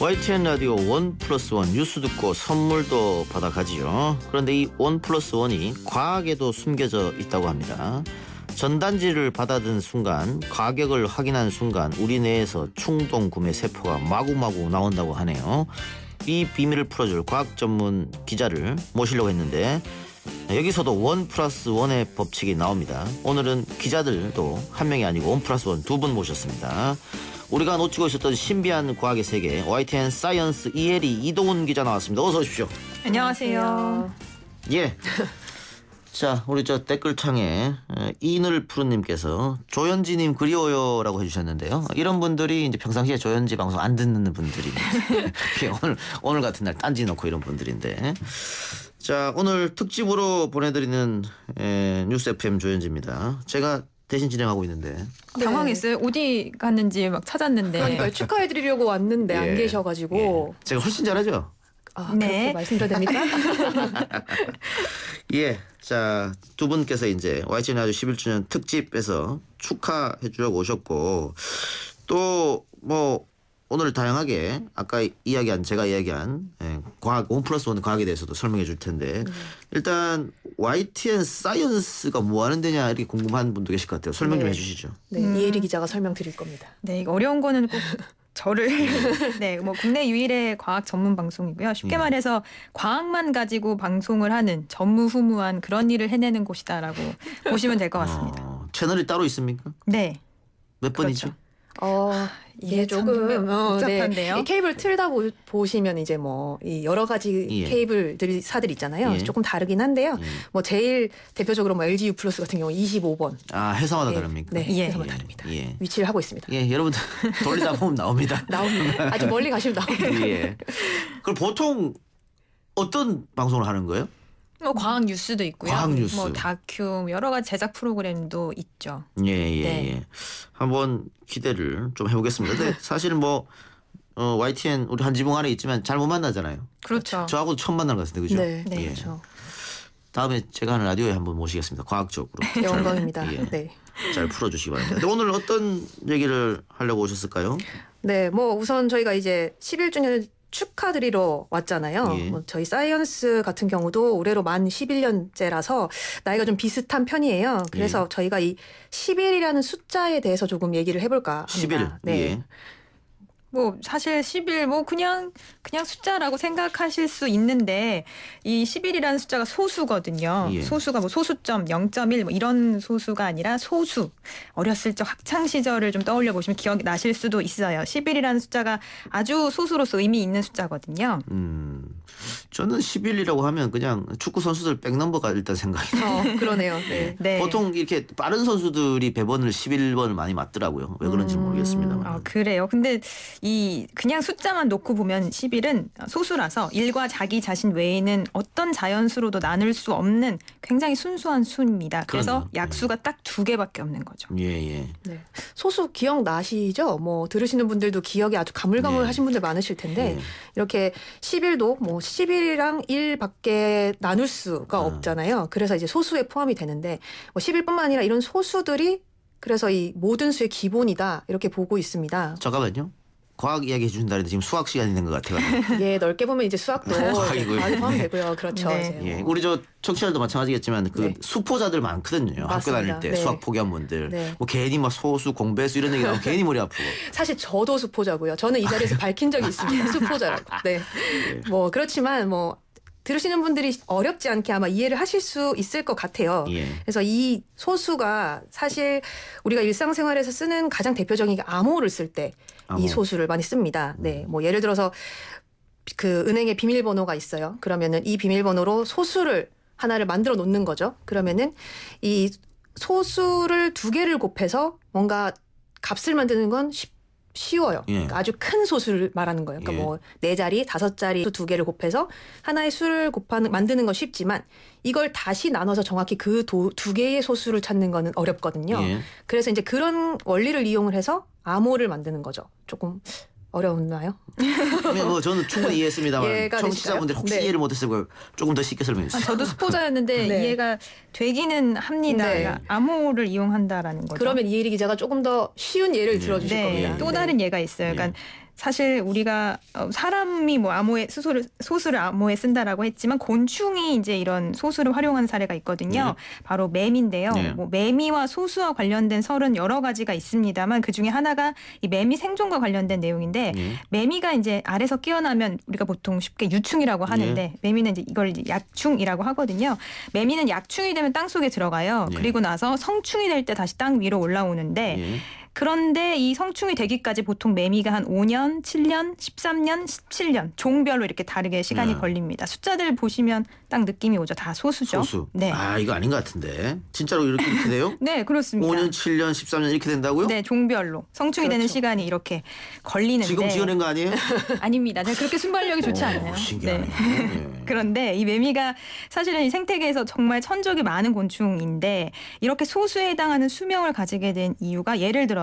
YTN 라디오 1+1 뉴스 듣고 선물도 받아가지요. 그런데 이 1+1이 과학에도 숨겨져 있다고 합니다. 전단지를 받아든 순간, 가격을 확인한 순간 우리 뇌에서 충동 구매 세포가 마구마구 나온다고 하네요. 이 비밀을 풀어줄 과학 전문 기자를 모시려고 했는데 여기서도 1+1의 법칙이 나옵니다. 오늘은 기자들도 한 명이 아니고 1+1 두 분 모셨습니다. 우리가 놓치고 있었던 신비한 과학의 세계, YTN 사이언스 이혜리 이동훈 기자 나왔습니다. 어서 오십시오. 안녕하세요. 예. 자, 우리 저 댓글창에 이늘푸른님께서 조현지님 그리워요라고 해주셨는데요. 이런 분들이 이제 평상시에 조현지 방송 안 듣는 분들이 오늘 같은 날 딴지 넣고 이런 분들인데. 자, 오늘 특집으로 보내드리는 뉴스 FM 조현지입니다. 제가 대신 진행하고 있는데. 당황했어요. 어디 갔는지 막 찾았는데. 그러니까 축하해드리려고 왔는데 안 계셔가지고. 제가 훨씬 잘하죠? 아, 네. 그렇게 말씀드려도 됩니까? 예. 자, 두 분께서 이제 YTN 라디오 11주년 특집에서 축하해 주려고 오셨고, 또 뭐 오늘 다양하게 아까 제가 이야기한 과학 1+1 과학에 대해서도 설명해 줄 텐데, 일단 YTN 사이언스가 뭐 하는 데냐 이렇게 궁금한 분도 계실 것 같아요. 설명 좀 해주시죠. 네, 이혜리 기자가 설명드릴 겁니다. 네, 이거 어려운 거는 꼭 저를 네, 뭐 국내 유일의 과학 전문 방송이고요. 쉽게 말해서 과학만 가지고 방송을 하는 전무후무한 그런 일을 해내는 곳이다라고 보시면 될 것 같습니다. 채널이 따로 있습니까? 네. 몇 번이죠? 이게 조금 복잡한데요. 이 케이블 틀다 보시면 이제 뭐 이 여러 가지 케이블들이 사들 있잖아요. 조금 다르긴 한데요. 뭐 제일 대표적으로 뭐 LG U+ 같은 경우 25번. 아, 회사마다 다릅니까? 네, 회사마다 다릅니다. 위치를 하고 있습니다. 예, 여러분들 돌리다 보면 나옵니다. 나옵니다. 아주 멀리 가시면 나옵니다. 예. 그럼 보통 어떤 방송을 하는 거예요? 뭐 과학 뉴스도 있고요. 과학 뉴스. 뭐 다큐, 여러 가지 제작 프로그램도 있죠. 예. 한번 기대를 좀 해보겠습니다. 근데 사실 뭐 YTN 우리 한 지붕 안에 있지만 잘 못 만나잖아요. 그렇죠. 저하고도 처음 만난 것 같은데, 그죠? 네, 예. 그렇죠. 다음에 제가 하는 라디오에 한번 모시겠습니다. 과학적으로. 영광입니다. 네. 잘 풀어주시기 바랍니다. 근데 오늘 어떤 얘기를 하려고 오셨을까요? 네, 뭐 우선 저희가 이제 11주년 축하드리러 왔잖아요. 뭐 저희 사이언스 같은 경우도 올해로 만 11년째라서 나이가 좀 비슷한 편이에요. 그래서 저희가 이 10일이라는 숫자에 대해서 조금 얘기를 해볼까 합니다. 10일. 네. 뭐 사실 10일 뭐 그냥 숫자라고 생각하실 수 있는데 이 10일이라는 숫자가 소수거든요. 소수가 뭐 소수점 0.1 뭐 이런 소수가 아니라 소수. 어렸을 적 학창 시절을 좀 떠올려 보시면 기억이 나실 수도 있어요. 10일이라는 숫자가 아주 소수로서 의미 있는 숫자거든요. 저는 10일이라고 하면 그냥 축구 선수들 백넘버가 일단 생각이 나요. 그러네요. 네. 보통 이렇게 빠른 선수들이 배번을 11번을 많이 맞더라고요. 왜 그런지 모르겠습니다만. 그래요. 근데 이 그냥 숫자만 놓고 보면 10일은 소수라서 일과 자기 자신 외에는 어떤 자연수로도 나눌 수 없는 굉장히 순수한 수입니다. 그래서 약수가 딱 2개밖에 없는 거죠. 예. 네. 소수 기억나시죠? 뭐 들으시는 분들도 기억이 아주 가물가물하신 분들 많으실 텐데 이렇게 10일도 뭐 10일이랑 1밖에 나눌 수가 없잖아요. 그래서 이제 소수에 포함이 되는데 뭐 10일뿐만 아니라 이런 소수들이 그래서 이 모든 수의 기본이다 이렇게 보고 있습니다. 잠깐만요. 과학 이야기 해주신다는데 지금 수학 시간이 된 것 같아요. 예, 넓게 보면 이제 수학도 포함이 되고요. 그렇죠. 네. 우리 저 청취자들도 마찬가지겠지만 그 수포자들 많거든요. 맞습니다. 학교 다닐 때 수학 포기한 분들. 네. 뭐 괜히 막 소수 공배수 이런 얘기 나오면 괜히 머리 아프고. 사실 저도 수포자고요. 저는 이 자리에서 밝힌 적이 있습니다. 수포자라고. 네. 뭐 그렇지만 뭐 들으시는 분들이 어렵지 않게 아마 이해를 하실 수 있을 것 같아요. 그래서 이 소수가 사실 우리가 일상생활에서 쓰는 가장 대표적인 게 암호를 쓸 때 이 소수를 많이 씁니다. 네, 뭐 예를 들어서 그 은행에 비밀번호가 있어요. 그러면은 이 비밀번호로 소수를 하나를 만들어 놓는 거죠. 그러면은 이 소수를 2개를 곱해서 뭔가 값을 만드는 건 쉬워요. 그러니까 아주 큰 소수를 말하는 거예요. 그러니까 뭐 4자리, 5자리 2개를 곱해서 하나의 수를 만드는 건 쉽지만 이걸 다시 나눠서 정확히 그 2개의 소수를 찾는 거는 어렵거든요. 그래서 이제 그런 원리를 이용을 해서 암호를 만드는 거죠. 조금 어려웠나요? 뭐 저는 충분히 이해했습니다만 청취자분들 혹시 이해를 못했으면 조금 더 쉽게 설명해 주세요. 저도 수포자였는데 이해가 되기는 합니다. 그러니까 암호를 이용한다라는 거죠. 그러면 이혜리 기자가 조금 더 쉬운 예를 들어주실 겁니다. 또 다른 예가 있어요. 그러니까 사실 우리가 사람이 뭐 암호에 소수를 암호에 쓴다라고 했지만 곤충이 이제 이런 소수를 활용한 사례가 있거든요. 바로 매미인데요. 뭐 매미와 소수와 관련된 설은 여러 가지가 있습니다만 그 중에 하나가 이 매미 생존과 관련된 내용인데 매미가 이제 알에서 깨어나면 우리가 보통 쉽게 유충이라고 하는데 매미는 이제 이걸 이제 약충이라고 하거든요. 매미는 약충이 되면 땅 속에 들어가요. 그리고 나서 성충이 될 때 다시 땅 위로 올라오는데 그런데 이 성충이 되기까지 보통 매미가 한 5년, 7년, 13년, 17년 종별로 이렇게 다르게 시간이 걸립니다. 숫자들 보시면 딱 느낌이 오죠. 다 소수죠. 소수. 네. 아 이거 아닌 것 같은데. 진짜로 이렇게 돼요? 네, 그렇습니다. 5년, 7년, 13년 이렇게 된다고요? 네, 종별로. 성충이 되는 시간이 이렇게 걸리는데. 지금 지어낸 거 아니에요? 아닙니다. 그렇게 순발력이 좋지 않아요. 신기하네요. 네. 그런데 이 매미가 사실은 이 생태계에서 정말 천적이 많은 곤충인데 이렇게 소수에 해당하는 수명을 가지게 된 이유가 예를 들어서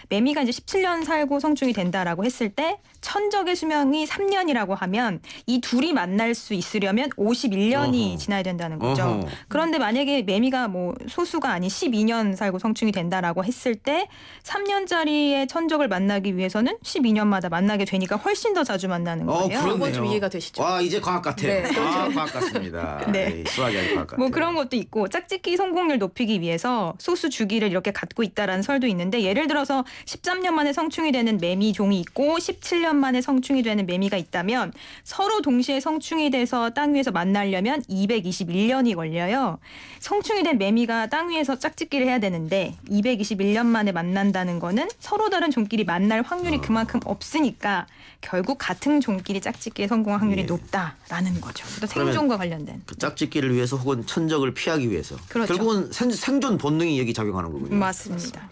매미가 이제 17년 살고 성충이 된다라고 했을 때 천적의 수명이 3년이라고 하면 이 둘이 만날 수 있으려면 51년이 지나야 된다는 거죠. 그런데 만약에 매미가 뭐 소수가 아닌 12년 살고 성충이 된다라고 했을 때 3년짜리의 천적을 만나기 위해서는 12년마다 만나게 되니까 훨씬 더 자주 만나는 거예요. 그렇네요. 좀 이해가 되시죠? 와 이제 과학 같아요. 네, 그렇죠. 과학 같습니다. 네. 수학이 아니고 과학 같아요. 뭐 그런 것도 있고 짝짓기 성공률 높이기 위해서 소수 주기를 이렇게 갖고 있다라는 설도 있는데 예를 들어서 13년 만에 성충이 되는 매미 종이 있고 17년 만에 성충이 되는 매미가 있다면 서로 동시에 성충이 돼서 땅 위에서 만나려면 221년이 걸려요. 성충이 된 매미가 땅 위에서 짝짓기를 해야 되는데 221년 만에 만난다는 거는 서로 다른 종끼리 만날 확률이 그만큼 없으니까 결국 같은 종끼리 짝짓기에 성공할 확률이 높다라는 거죠. 또 생존과 관련된. 그 짝짓기를 위해서 혹은 천적을 피하기 위해서. 그렇죠. 결국은 생존 본능이 여기 작용하는 거군요. 맞습니다.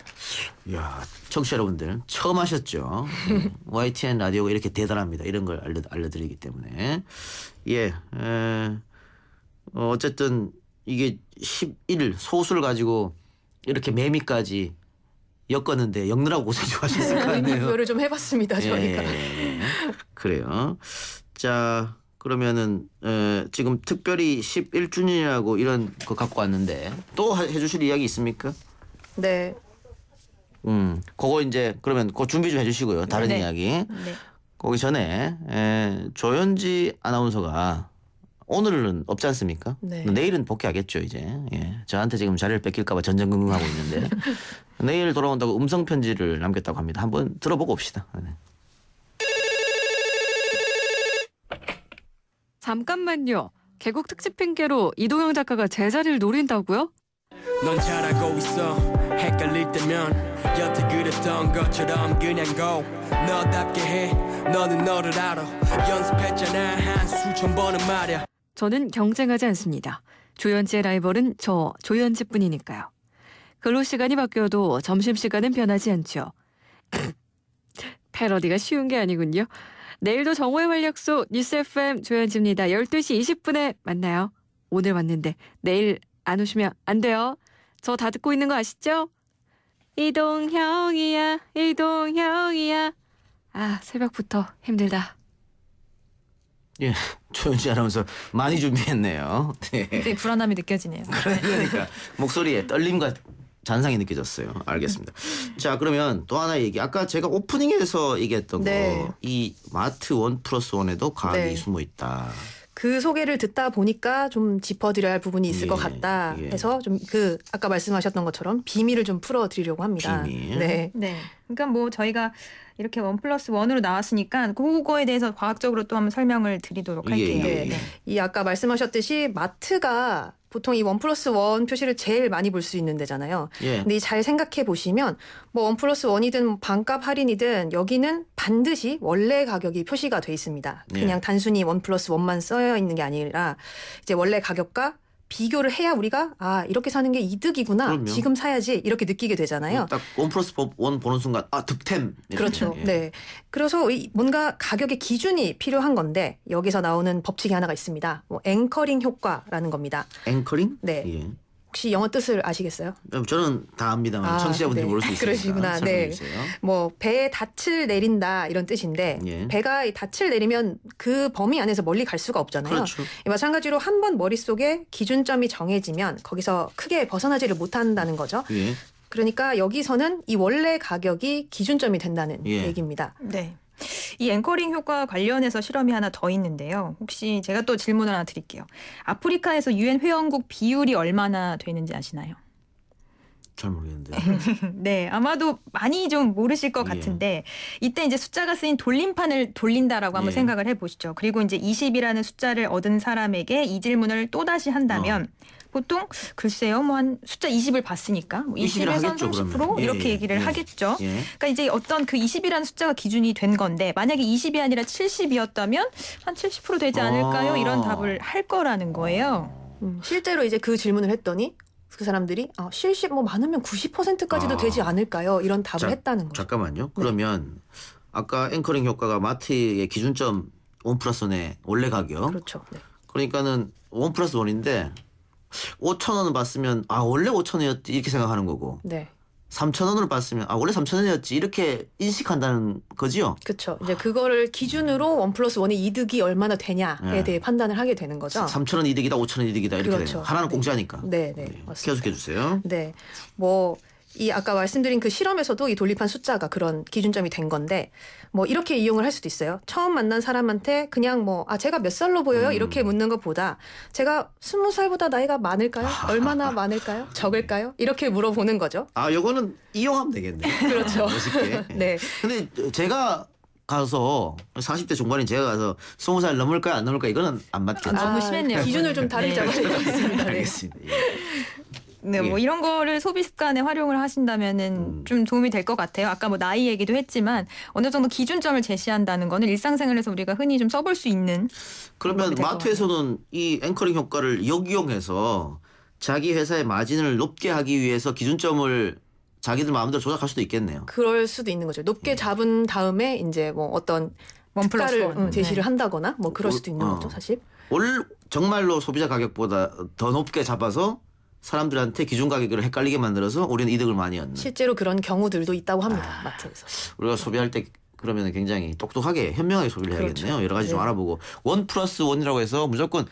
이야, 청취자 여러분들 처음 하셨죠? YTN 라디오가 이렇게 대단합니다. 이런 걸 알려드리기 때문에. 예, 어쨌든 이게 11 소수를 가지고 이렇게 매미까지 엮었는데 엮느라고 고생 좀 하셨을 것 같네요. 비교를 좀 해봤습니다. 저희가. 그래요. 자 그러면은 지금 특별히 11주년이라고 이런 거 갖고 왔는데 또 해주실 이야기 있습니까? 네. 그거 이제 그러면 그거 준비 좀 해주시고요. 다른 이야기. 네. 거기 전에 조현지 아나운서가 오늘은 없지 않습니까? 네. 내일은 복귀하겠죠 이제. 예. 저한테 지금 자리를 뺏길까 봐 전전긍긍하고 있는데 내일 돌아온다고 음성 편지를 남겼다고 합니다. 한번 들어보고 옵시다. 네. 잠깐만요. 개국 특집 핑계로 이동영 작가가 제 자리를 노린다고요? 넌 잘하고 있어. 헷갈릴 때면 여태 그랬던 것처럼 그냥 go. 너답게 해. 너는 너를 알아. 연습했잖아 한 수천 번은 말야. 저는 경쟁하지 않습니다. 조현지의 라이벌은 저 조현지뿐이니까요. 근로 시간이 바뀌어도 점심시간은 변하지 않죠. 패러디가 쉬운 게 아니군요. 내일도 정오의 활력소 뉴스 FM 조현지입니다. 12시 20분에 만나요. 오늘 왔는데 내일 안 오시면 안 돼요. 저 다 듣고 있는 거 아시죠? 이동형이야 이동형이야. 아 새벽부터 힘들다. 예, 조현지 아나운서 많이 준비했네요. 네. 굉장히 불안함이 느껴지네요. 그러니까 목소리에 떨림과 잔상이 느껴졌어요. 알겠습니다. 자 그러면 또 하나 얘기. 아까 제가 오프닝에서 얘기했던 거 이 마트 1+1에도 과학이 숨어 있다. 그 소개를 듣다 보니까 좀 짚어드려야 할 부분이 있을 것 같다 해서 좀 그 아까 말씀하셨던 것처럼 비밀을 좀 풀어드리려고 합니다. 비밀. 네. 그러니까 뭐 저희가 이렇게 1+1으로 나왔으니까 그거에 대해서 과학적으로 또 한번 설명을 드리도록 할게요. 예. 이 아까 말씀하셨듯이 마트가 보통 이 1+1 표시를 제일 많이 볼 수 있는 데잖아요. 근데 잘 생각해 보시면 뭐 1+1이든 반값 할인이든 여기는 반드시 원래 가격이 표시가 돼 있습니다. 그냥 단순히 1+1만 써여 있는 게 아니라 이제 원래 가격과 비교를 해야 우리가 아 이렇게 사는 게 이득이구나. 그럼요. 지금 사야지 이렇게 느끼게 되잖아요. 딱 1+1 보는 순간 아 득템. 그렇죠. 네. 그래서 뭔가 가격의 기준이 필요한 건데 여기서 나오는 법칙이 하나가 있습니다. 뭐 앵커링 효과라는 겁니다. 앵커링? 네. 예. 혹시 영어 뜻을 아시겠어요? 저는 다 압니다만 청취자분들이 모를 수 있으니까 그러시구나. 설명해 네. 주세요. 뭐 배에 닻을 내린다 이런 뜻인데 배가 닻을 내리면 그 범위 안에서 멀리 갈 수가 없잖아요. 그렇죠. 마찬가지로 한 번 머릿속에 기준점이 정해지면 거기서 크게 벗어나지를 못한다는 거죠. 예. 그러니까 여기서는 이 원래 가격이 기준점이 된다는 예. 얘기입니다. 네. 이 앵커링 효과 관련해서 실험이 하나 더 있는데요. 혹시 제가 또 질문을 하나 드릴게요. 아프리카에서 유엔 회원국 비율이 얼마나 되는지 아시나요? 잘 모르겠는데. 네, 아마도 많이 좀 모르실 것 같은데 이때 이제 숫자가 쓰인 돌림판을 돌린다라고 한번 생각을 해보시죠. 그리고 이제 20이라는 숫자를 얻은 사람에게 이 질문을 또 다시 한다면 보통 글쎄요, 뭐 한 숫자 20을 봤으니까 뭐 20에서 30% 이렇게 얘기를 하겠죠. 그러니까 이제 어떤 그 20이라는 숫자가 기준이 된 건데 만약에 20이 아니라 70이었다면 한 70% 되지 않을까요? 이런 답을 할 거라는 거예요. 실제로 이제 그 질문을 했더니 그 사람들이 70 뭐 많으면 90%까지도 되지 않을까요? 이런 답을 했다는 거죠. 잠깐만요. 그러면 아까 앵커링 효과가 마트의 기준점 1+1의 원래 가격. 그렇죠. 네. 그러니까는 1+1인데 5,000원을 받으면 원래 5,000원이었지 이렇게 생각하는 거고. 네. 3,000원을 받으면 원래 3,000원이었지 이렇게 인식한다는 거지요. 그렇죠. 이제 그거를 기준으로 1+1의 이득이 얼마나 되냐에 대해 판단을 하게 되는 거죠. 3,000원 이득이다, 5,000원 이득이다 이렇게 그렇죠. 되는 거. 하나는 공짜니까. 네, 맞습니다. 계속해 주세요. 네, 뭐 이 아까 말씀드린 그 실험에서도 이 돌림판 숫자가 그런 기준점이 된 건데 뭐 이렇게 이용을 할 수도 있어요. 처음 만난 사람한테 그냥 뭐 제가 몇 살로 보여요? 이렇게 묻는 것보다 제가 20살보다 나이가 많을까요? 얼마나 많을까요? 적을까요? 이렇게 물어보는 거죠. 요거는 이용하면 되겠네요. 그렇죠. 멋있게. 네. 근데 제가 가서 40대 중반인 제가 가서 20살 넘을까요? 안 넘을까요? 이거는 안 맞겠죠. 너무 심했네요. 기준을 좀 다르게 잡아야 될 것 같습니다. 알겠습니다. 네, 뭐 이런 거를 소비 습관에 활용을 하신다면은 좀 도움이 될 것 같아요. 아까 뭐 나이 얘기도 했지만 어느 정도 기준점을 제시한다는 거는 일상생활에서 우리가 흔히 좀 써볼 수 있는. 그러면 마트에서는 이 앵커링 효과를 역이용해서 자기 회사의 마진을 높게 하기 위해서 기준점을 자기들 마음대로 조작할 수도 있겠네요. 그럴 수도 있는 거죠. 높게 잡은 다음에 이제 뭐 어떤 특가를 제시를 한다거나 뭐 그럴 수도 있는 거죠, 사실. 정말로 소비자 가격보다 더 높게 잡아서 사람들한테 기준 가격을 헷갈리게 만들어서 우리는 이득을 많이 얻는. 실제로 그런 경우들도 있다고 합니다. 마트에서. 우리가 소비할 때 그러면 굉장히 똑똑하게 현명하게 소비를 해야겠네요. 그렇죠. 여러 가지 좀 알아보고 1+1이라고 해서 무조건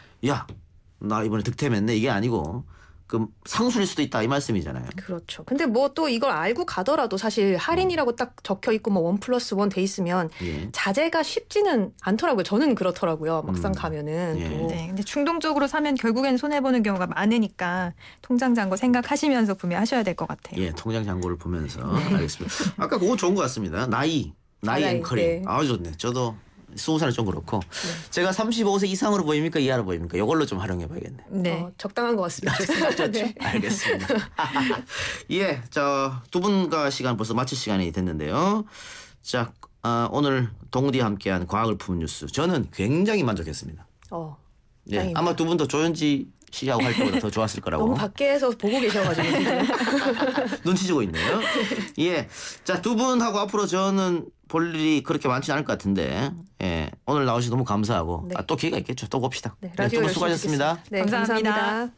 나 이번에 득템했네 이게 아니고 그 상술일 수도 있다 이 말씀이잖아요. 그렇죠. 근데 뭐 또 이걸 알고 가더라도 사실 할인이라고 딱 적혀 있고 뭐 1+1 돼 있으면 자제가 쉽지는 않더라고요. 저는 그렇더라고요. 막상 가면은. 네, 근데 충동적으로 사면 결국엔 손해 보는 경우가 많으니까 통장 잔고 생각하시면서 구매하셔야 될 것 같아요. 예, 통장 잔고를 보면서 알겠습니다. 아까 그거 좋은 것 같습니다. 나이 앵커링. 네. 좋네. 저도 20살은 좀 그렇고 제가 35세 이상으로 보입니까 이하로 보입니까? 이걸로 좀 활용해 봐야겠네. 네, 적당한 것 같습니다. 네. 알겠습니다. 예, 자, 두 분과 시간 벌써 마칠 시간이 됐는데요. 자, 오늘 동디와 함께한 과학을 푸는 뉴스 저는 굉장히 만족했습니다. 예, 아마 두 분도 조현지 씨하고 할 때보다 더 좋았을 거라고. 너무 밖에서 보고 계셔가지고 눈치 주고 있네요. 예, 자, 두 분하고 앞으로 저는 볼 일이 그렇게 많지 않을 것 같은데 오늘 나오셔서 너무 감사하고 또 기회가 있겠죠. 또 봅시다. 라디오 두 분 수고하셨습니다. 네, 감사합니다.